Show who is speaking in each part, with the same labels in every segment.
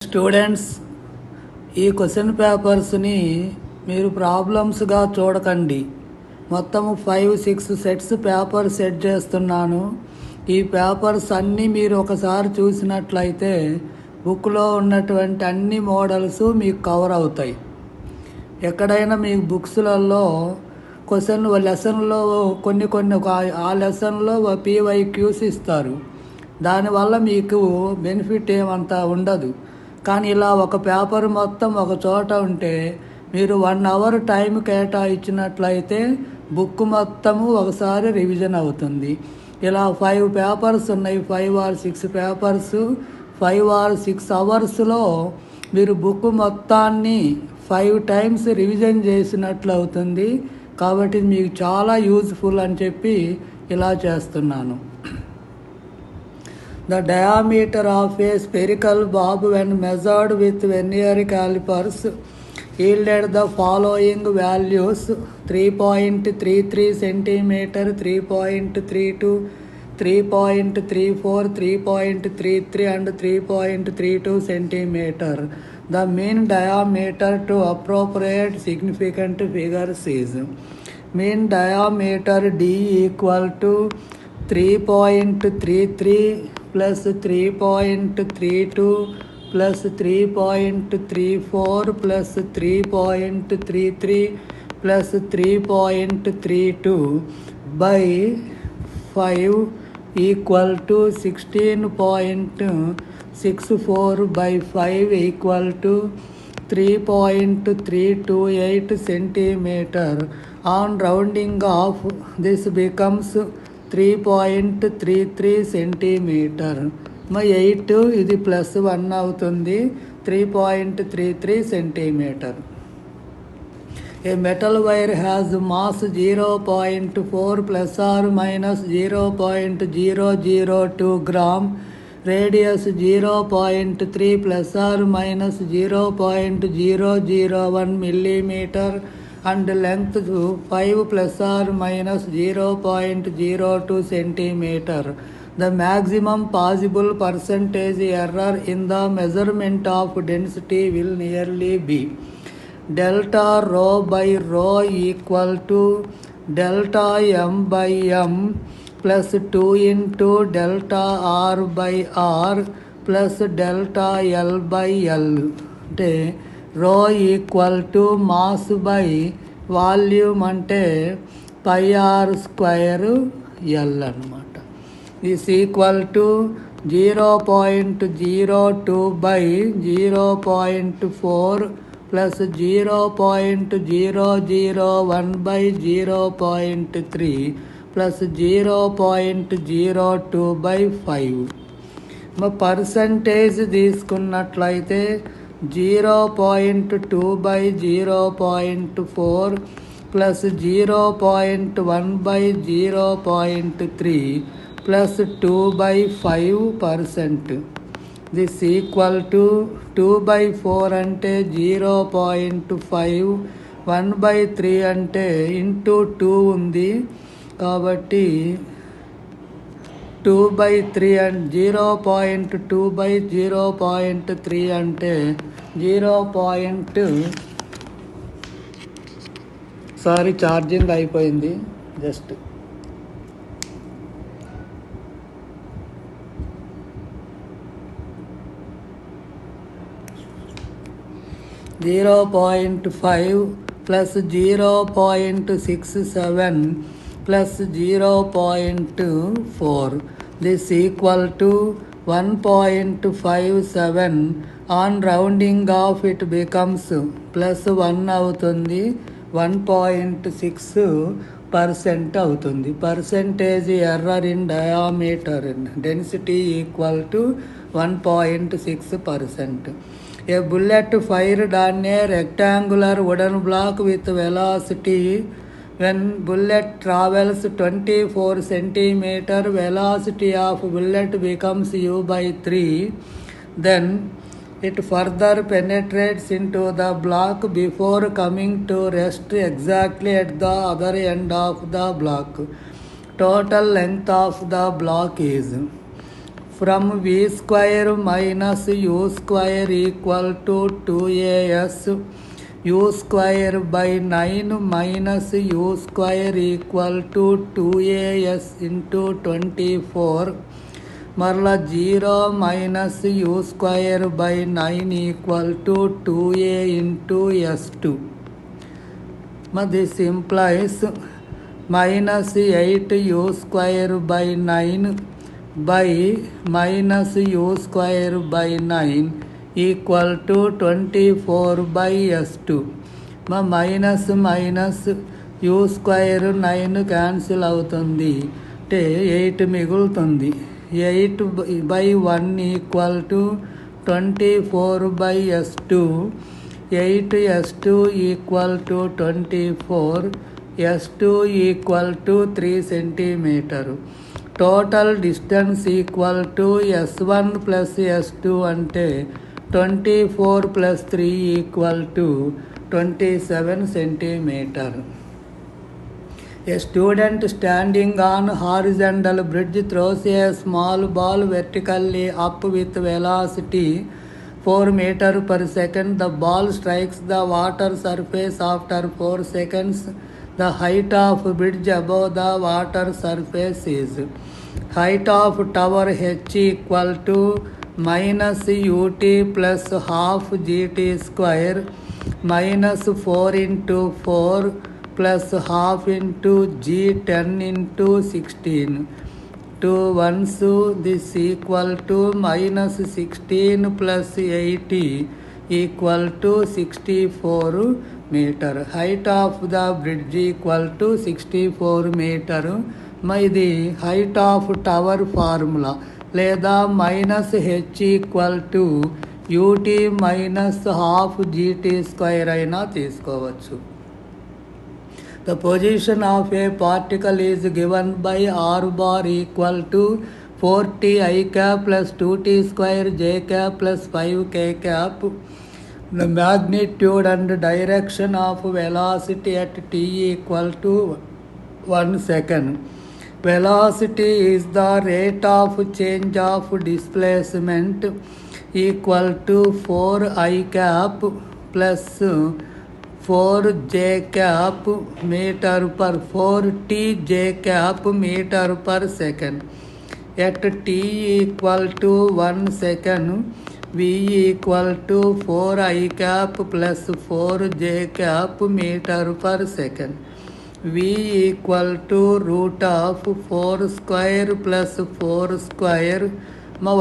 Speaker 1: Students, ఈ question పేపర్స్ని మీరు ప్రాబ్లమ్స్గా చూడకండి. మొత్తం 5-6 సెట్స్ పేపర్ సెట్ చేస్తున్నాను. ఈ పేపర్స్ అన్నీ మీరు ఒకసారి చూసినట్లయితే బుక్లో ఉన్నటువంటి అన్ని మోడల్స్ మీకు కవర్ అవుతాయి. ఎక్కడైనా మీ బుక్స్లలో క్వశ్చన్ లెసన్లో కొన్ని ఆ లెసన్లో PYQs ఇస్తారు. దానివల్ల మీకు బెనిఫిట్ ఏమంతా ఉండదు. కానీ ఇలా ఒక పేపర్ మొత్తం ఒక చోట ఉంటే మీరు 1 అవర్ టైం కేటాయించినట్లయితే బుక్ మొత్తము ఒకసారి రివిజన్ అవుతుంది. ఇలా 5 పేపర్స్ ఉన్నాయి. 5 or 6 పేపర్స్ 5 or 6 అవర్స్లో మీరు బుక్ మొత్తాన్ని 5 టైమ్స్ రివిజన్ చేసినట్లు అవుతుంది. కాబట్టి మీకు చాలా యూజ్ఫుల్ అని చెప్పి ఇలా చేస్తున్నాను. The diameter of a spherical bob when measured with vernier calipers yielded the following values: 3.33 cm, 3.32, 3.34, 3.33 and 3.32 cm. The mean diameter to appropriate significant figures is: mean diameter D equal to 3.33 plus 3.32 plus 3.34 plus 3.33 plus 3.32 by 5 equal to 16.64 by 5 equal to 3.328 centimeter. On rounding off, this becomes 3.33 centimeter. 8 ఇది +1 అవుతుంది. 3.33 centimeter. A metal wire has mass 0.4 plus or minus 0.002 gram, radius 0.3 plus or minus 0.001 millimeter and length 5 plus or minus 0.02 centimeter. The maximum possible percentage error in the measurement of density will nearly be delta rho by rho equal to delta m by m plus 2 into delta r by r plus delta l by l. అంటే రో equal to mass by volume అంటే πr² L అనమాట. This equal to 0.02 by 0.4 plus 0.001 by 0.3 plus 0.02 by 5. Percentage తీసుకున్నట్లయితే 0.2 by 0.4 plus 0.1 by 0.3 plus 2 by 5%. This equal to 2 by 4 అంటే 0.5, 1 by 3 అంటే into 2 ఉంది కాబట్టి 2 by 3 and 0.2 by 0.3 అంటే 0. సారీ, ఛార్జింగ్ అయిపోయింది. Just 0.5 plus 0.67 plus 0.4. This equal to 1.57. On rounding off it becomes +1 అవుతుంది. 1.6% అవుతుంది. Percentage error in diameter density equal to 1.6%. A bullet fired on a rectangular wooden block with velocity. When bullet travels 24 cm, velocity of bullet becomes u by 3. Then it further penetrates into the block before coming to rest exactly at the other end of the block. Total length of the block is from V square minus you square equal to 2as you square by 9 minus you square equal to 2as into 24 మరలా 0 minus you square by 9 equal to 2a into s2. This implies minus 8 you square by 9 by minus you square by 9 equal to 24 by s2. Minus minus you square 9 cancel అవుతుంది, అంటే 8 మిగులుతుంది. 8 by 1 equal to 24 by s2. 8 s2 equal to 24, s2 equal to 3 centimetre. Total distance equal to s1 plus s2 అంటే 24 plus 3 equal to 27 centimetre. A student standing on horizontal bridge throws a small ball vertically up with velocity 4 meters per second. The ball strikes the water surface after 4 seconds. The height of bridge above the water surface is. Height of tower h equal to minus ut plus half gt square minus 4 into 4 plus half into g 10 into 16. 2 ones, this equal to minus 16 plus 80 equal to 64 meter. Height of the bridge equal to 64 meter. ఇది height of tower formula, లేదా minus h equal to u t minus half g t square అయినా తీసుకోవచ్చు. The position of a particle is given by r bar equal to 4t I cap plus 2t square j cap plus 5k cap. The magnitude and direction of velocity at t equal to 1 second. Velocity is the rate of change of displacement equal to 4 I cap plus 4 j cap meter per 4 t j cap meter per second. At t equal to 1 second, v equal to 4 I cap plus 4 j cap meter per second. v equal to root of 4 square plus 4 square.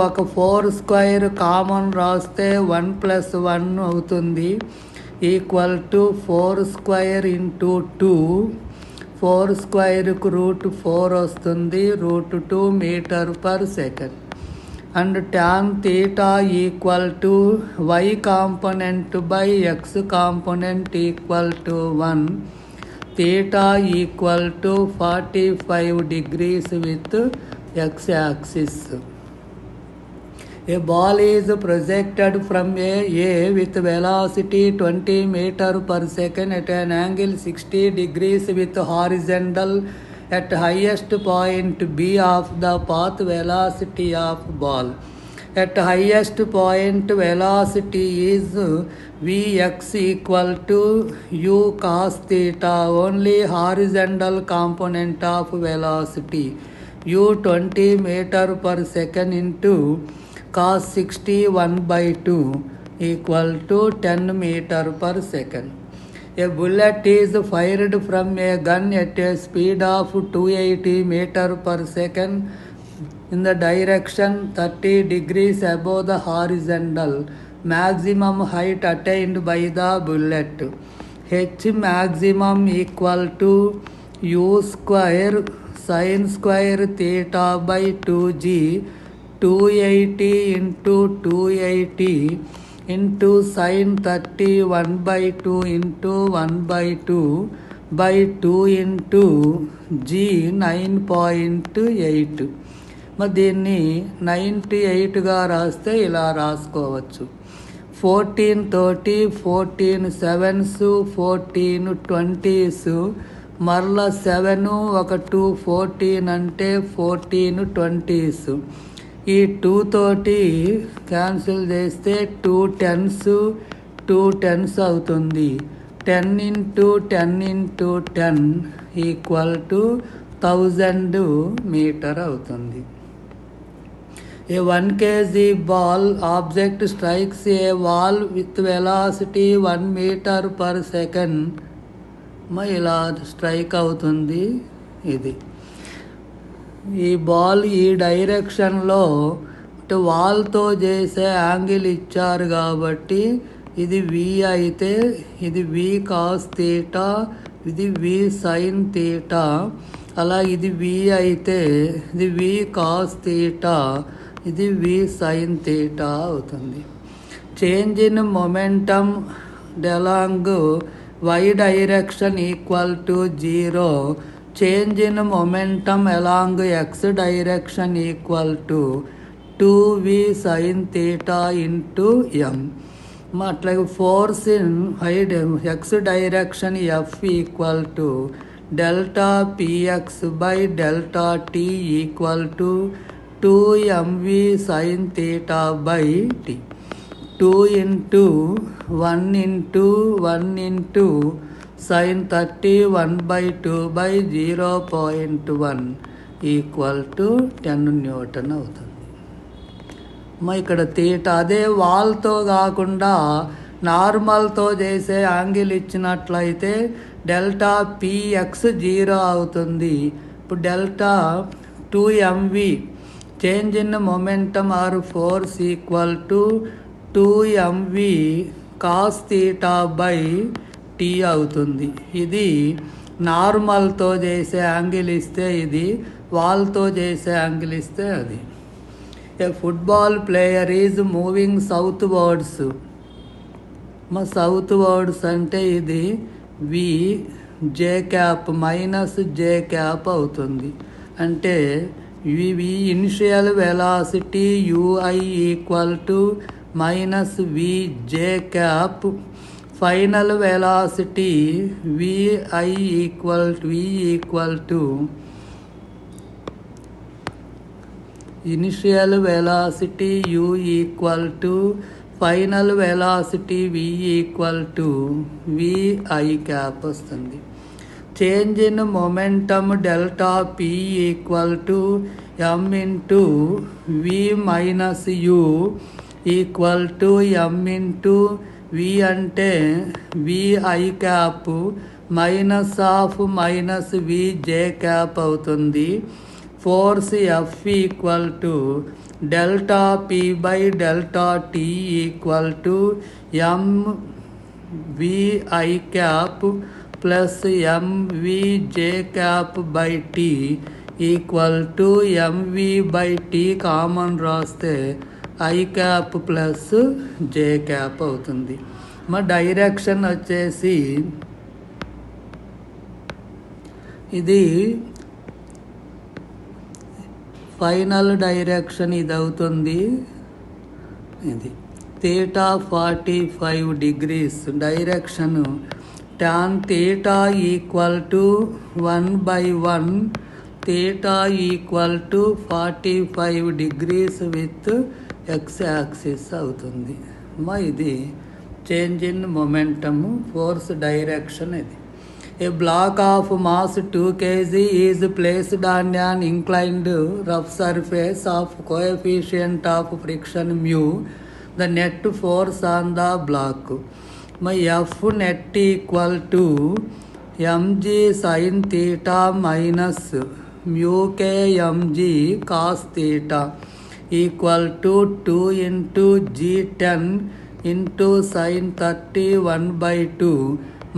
Speaker 1: ఒక 4 square common రాస్తే 1 plus 1 అవుతుంది, equal to 4 square into 2. 4 స్క్వైర్కు root 4 వస్తుంది, root 2 metre per second. And tan theta equal to y component by x component equal to 1. Theta equal to 45 degrees with x axis. A ball is projected from A with velocity 20 meters per second at an angle 60 degrees with horizontal at highest point B of the path velocity of ball. At highest point velocity is Vx equal to u cos theta. Only horizontal component of velocity u 20 meters per second into cos 60 1 by 2 equal to 10 meters per second. A bullet is fired from a gun at a speed of 280 meters per second in the direction 30 degrees above the horizontal. Maximum height attained by the bullet. H maximum equal to u square sin square theta by 2g 280 into 280 into sin 30 1 by 2 into 1 by 2 by 2 into g 9.8. దీన్ని 98గా రాస్తే ఇలా రాసుకోవచ్చు. 14 30 14 7s 14 20s మరలా 7 ఒక 2 14 అంటే 14 20s. ఈ 2 తోటి cancel చేస్తే 2 10s అవుతుంది. 10 into 10 into 10 equal to 1000 metre అవుతుంది. A 1 kg ball object strikes a wall with velocity 1 meter per second. ఇలా స్ట్రైక్ అవుతుంది. ఇది ఈ బాల్ ఈ డైరెక్షన్లో వాల్తో చేసే యాంగిల్ ఇచ్చారు కాబట్టి ఇది V అయితే ఇది V cos θ, ఇది V sin θ. అలా ఇది V అయితే ఇది V cos θ, ఇది V sin θ అవుతుంది. Change in momentum along y direction equal to 0. Change in momentum along x direction equal to 2V sin θ into m. అట్లాగే force in x direction F equal to delta px by delta t equal to 2mv sin θ by t. 2 into 1 into 1 into sin 30 1 by 2 by 0.1 equal to 10 Newton అవుతుంది. ఇక్కడ theta అదే వాల్తో కాకుండా నార్మల్తో చేసే angle ఇచ్చినట్లయితే delta px 0 అవుతుంది. ఇప్పుడు delta 2mv change in momentum or force equal to 2mv cos θ by t అవుతుంది. ఇది నార్మల్తో చేసే యాంగిల్ ఇస్తే ఇది, వాల్తో చేసే యాంగిల్ ఇస్తే అది. A football player is moving southwards. Southwards అంటే ఇది v j cap minus j cap అవుతుంది. అంటే v initial velocity ui equal to minus v j cap, final velocity vi equal to initial velocity u equal to final velocity v equal to vi cap వస్తుంది. Change in momentum delta p equal to m into v minus u equal to m into v అంటే vi cap minus of minus v j cap అవుతుంది. Force F equal to delta p by delta t equal to m vi cap plus m v j cap by t equal to mv by t common రాస్తే i cap plus j cap అవుతుంది. Direction వచ్చేసి ఇది final direction ఇది అవుతుంది. ఇది θ 45 degrees direction tan θ equal to 1/1 θ equal to 45 degrees with x axis అవుతుంది. ఇది change in momentum force direction. ఇది a block of mass 2 kg is placed on an inclined rough surface of coefficient of friction mu. The net force on the block. F net equal to mg sin θ minus mu k mg cos θ equal to 2 into g10 into sin 30 1/2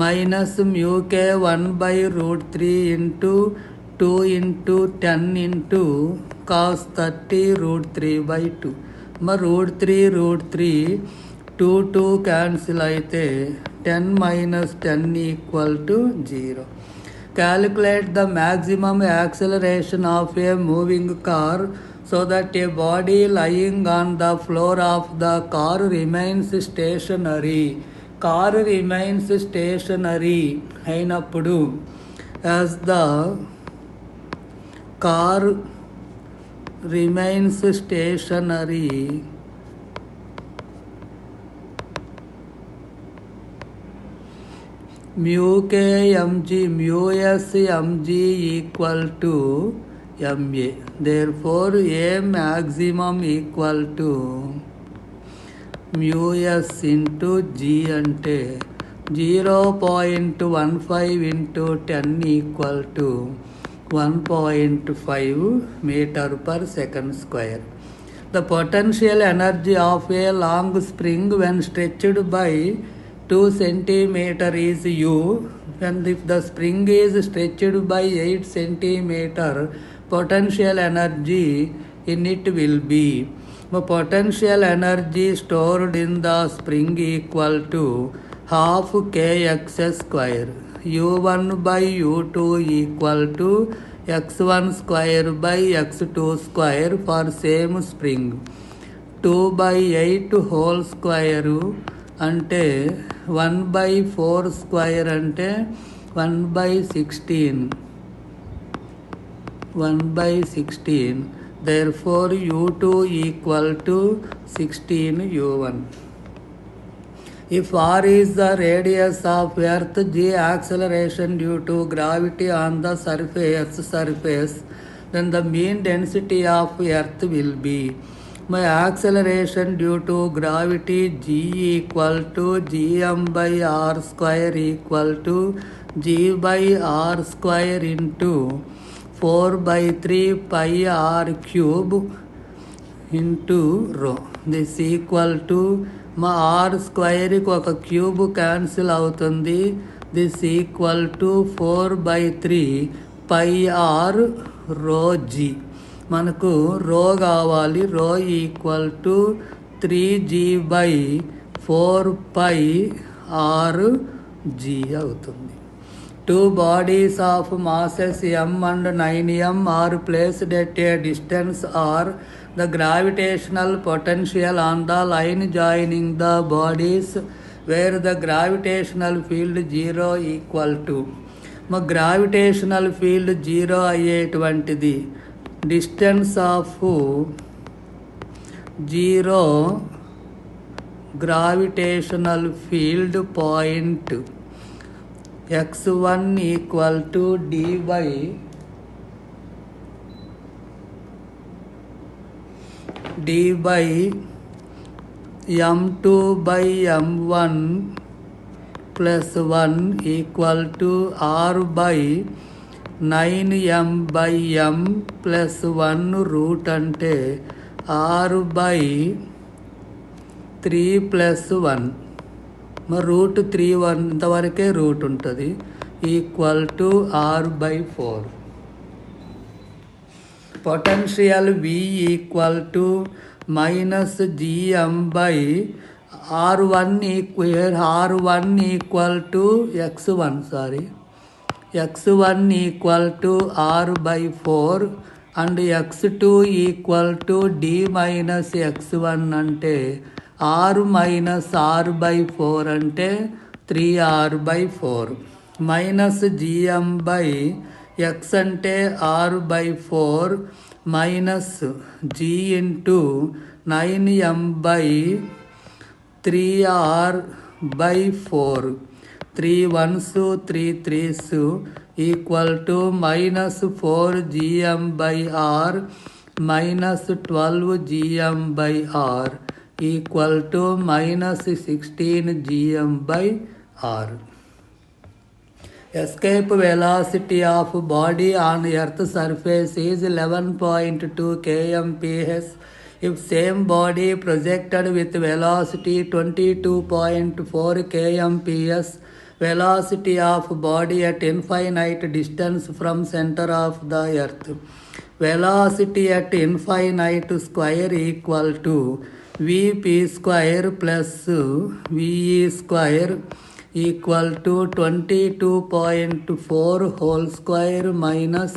Speaker 1: minus mu k 1 by root 3 into 2 into 10 into cos 30 root 3/2. root 3 2 cancel అయితే 10 minus 10 equal to 0. Calculate the maximum acceleration of a moving car so that a body lying on the floor of the car remains stationary. Car remains stationary అయినప్పుడు as the car remains stationary mu k mg mu s mg equal to ma. Therefore a maximum equal to mu s into g అంటే 0.15 into 10 equal to 1.5 meter per second square. The potential energy of a long spring when stretched by 2 centimeter is U. When if the spring is stretched by 8 centimeter, potential energy in it will be. The potential energy stored in the spring equal to half kx square. U1 by U2 equal to x1 square by x2 square for same spring. 2 by 8 whole square అంటే 1 by 4 square అంటే 1 by 16. 1 by 16. Therefore U2 equal to 16 U1. If r is the radius of earth, g acceleration due to gravity on the earth's surface, then the mean density of earth will be. My acceleration due to gravity g equal to gm by r square equal to g by r square into 4 by 3 pi r cube into rho. This equal to మా r స్క్వైర్కి ఒక cube cancel అవుతుంది. This equal to 4/3 pi r rho g. మనకు rho కావాలి. Rho equal to 3g/4 pi r g అవుతుంది. 2 bodies of masses m and 9m are placed at a distance r. The gravitational potential on the line joining the bodies where the gravitational field 0 equal to. మా gravitational field 0 అయ్యేటువంటిది distance of 0 gravitational field point x1 equal to d by m2 by m1 plus 1 equal to r by 9m by m plus 1 root అంటే r by 3 plus 1. మరి route 3 ఇంతవరకే route ఉంటుంది. Equal to r/4. Potential v equal to -gm by r1 equal to x1 x1 equal to r/4 and x2 equal to d minus x1 అంటే r minus r/4 అంటే 3r/4 minus gm by x అంటే r/4 minus g into 9m by 3r/4 3 1s 3 3s equal to -4gm by r minus 12gm by r equal to -16gm by r. Escape velocity of body on earth surface is 11.2 kmph. If same body projected with velocity 22.4 kmph, velocity of body at infinite distance from center of the earth. Velocity at infinite square equal to vp square plus ve square equal to 22.4 whole square minus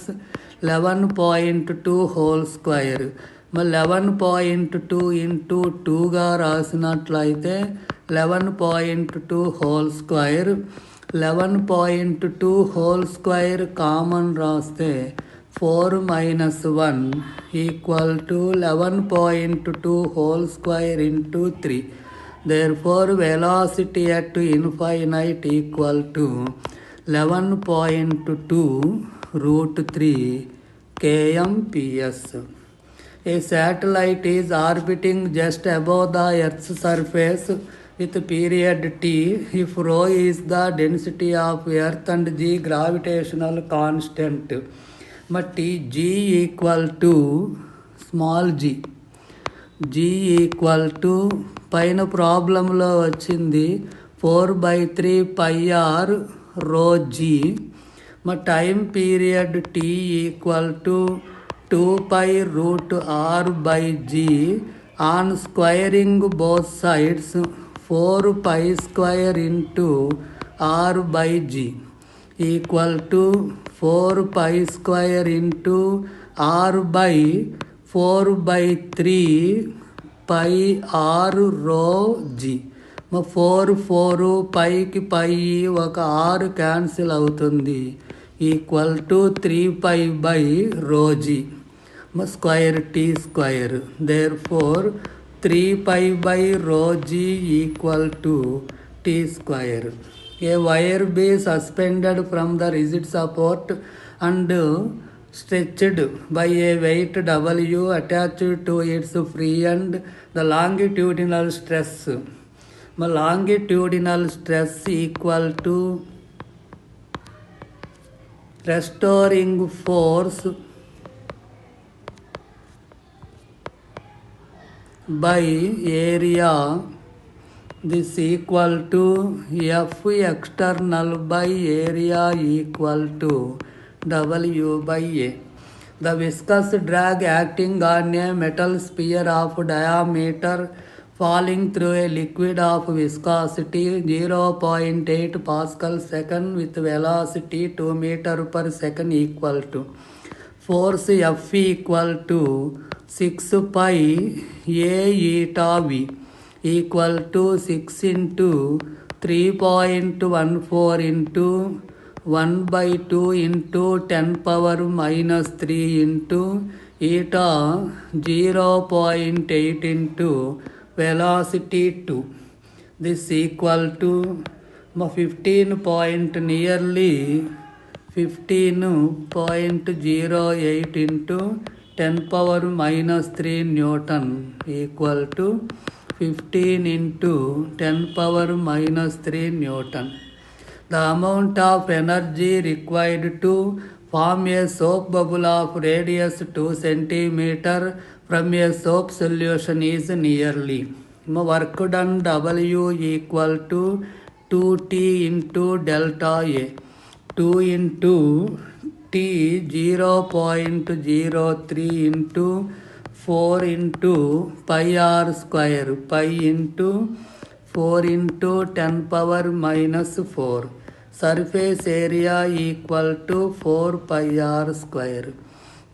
Speaker 1: 11.2 whole square. 11.2 into 2గా రాసినట్లయితే 11.2 whole square. 11.2 whole square common రాస్తే 4 minus 1 equal to 11.2 whole square into 3. Therefore, velocity at infinite equal to 11.2 root 3 kmps. A satellite is orbiting just above the Earth's surface with period t if rho is the density of Earth and g gravitational constant. But g equal to small g. g equal to పైన ప్రాబ్లంలో వచ్చింది 4/3 pi r rho g. మా time period T equal to 2 root r by g on squaring both sides 4 pi square into r by g equal to 4 pi square into r by 4/3 pi r rho g. 4 పైకి పై ఒక ఆరు cancel అవుతుంది equal to 3 pi rho g square t square. Therefore 3 rho g equal to t square. A wire be suspended from the rigid support and stretched by a weight W attached to its free end. The longitudinal stress equal to restoring force by area. This equal to F external by area equal to W by A. The viscous drag acting on a metal sphere of diameter falling through a liquid of viscosity 0.8 Pascal second with velocity 2 meter per second equal to force F equal to 6 pi A eta V equal to 6 into 3.14 into 1/2 into 10 power minus 3 into eta 0.8 into velocity 2. This equal to 15.08 into 10 power minus 3 Newton equal to 15 into 10 power minus 3 Newton. The amount of energy required to form a soap bubble of radius 2 cm from a soap solution is nearly. Work done W equal to 2T into delta A. 2 into T 0.03 into 4 into pi r square pi into 4 into 10 power minus 4. Surface area equal to 4 pi r square.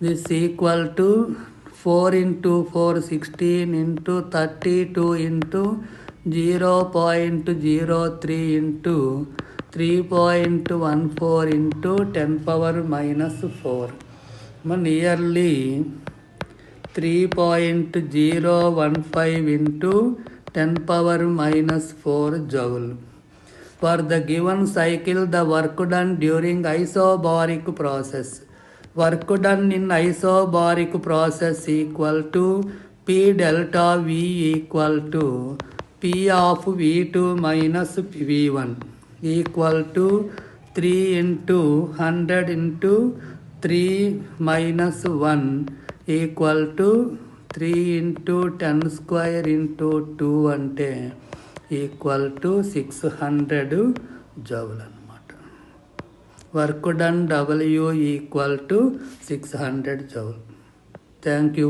Speaker 1: This equal to 4 into 4 16 into 32 into 0.03 into 3.14 into 10 power minus 4. Nearly 3.015 into 10 power minus 4 joule. For the given cycle, the work done during isobaric process. Work done in isobaric process equal to P delta V equal to P of V2 minus V1 equal to 3 into 100 into 3 minus 1 equal to 3 into 10 square into 2 అంటే equal to 600 joule అనమాట. Work done W equal to 600 joule. Thank you.